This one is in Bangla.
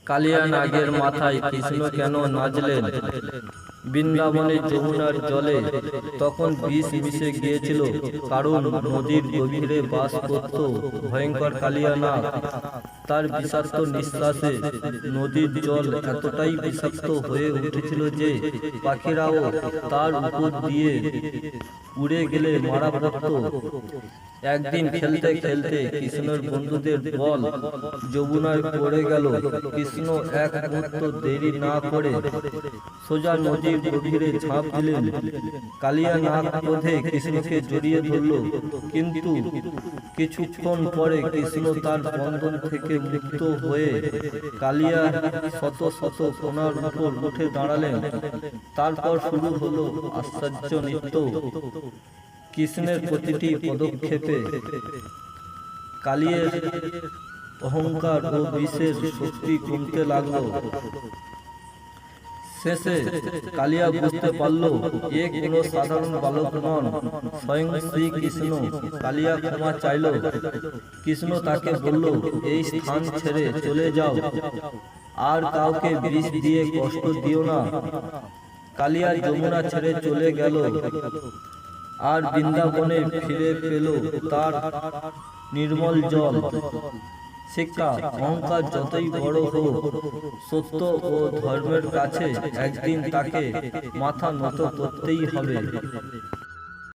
কালিয়া নাগের মাথায় কৃষ্ণ কেন নাচলেন বৃন্দাবনে যমুনার জলে? তখন বিষ মিশে গিয়েছিল, কারণ নদীর গভীরে বাস করত ভয়ঙ্কর কালিয়া নাগ। তার বিষাক্ত নিঃশ্বাসে নদীর জল এতটাই বিষাক্ত হয়ে উঠেছিল যে পাখিরাও তার উপর দিয়ে উড়ে গেলে মারা পড়ত। একদিন খেলতে খেলতে কৃষ্ণের বন্ধুদের বল যমুনায় পড়ে গেল। কৃষ্ণ এক মুহূর্ত দেরি না করে সোজা নদীর গভীরে ঝাঁপ দিলেন। কালিয়া নাগ ক্রোধে কৃষ্ণকে জড়িয়ে ধরল, কিন্তু কিছুক্ষণ পরে কৃষ্ণ তার বন্ধন থেকে মুক্ত হয়ে কালিয়া শত শত কোণার উপর উঠে দাঁড়ালেন। তারপর শুরু হলো আশ্চর্য নৃত্য। কৃষ্ণের প্রতিটি পদক্ষেপে কালিয়ের অহংকার ও বিষের শক্তি কমতে লাগলো। শেষে কালিয়া বুঝতে পারল এ কোনো সাধারণ বালক নন, স্বয়ং শ্রীকৃষ্ণ। কালিয়া ক্ষমা চাইল। কৃষ্ণ তাকে বলল, এই স্থান ছেড়ে চলে যাও, আর কাউকে বিষ দিয়ে কষ্ট দিও না। কালিয়া যমুনা ছেড়ে চলে গেল আর বৃন্দাবনে ফিরে পেল তার নির্মল জল। শিক্ষা: অহংকার যতই বড় হোক, সত্য ও ধর্মের কাছে একদিন তাকে মাথা নত করতেই হবে।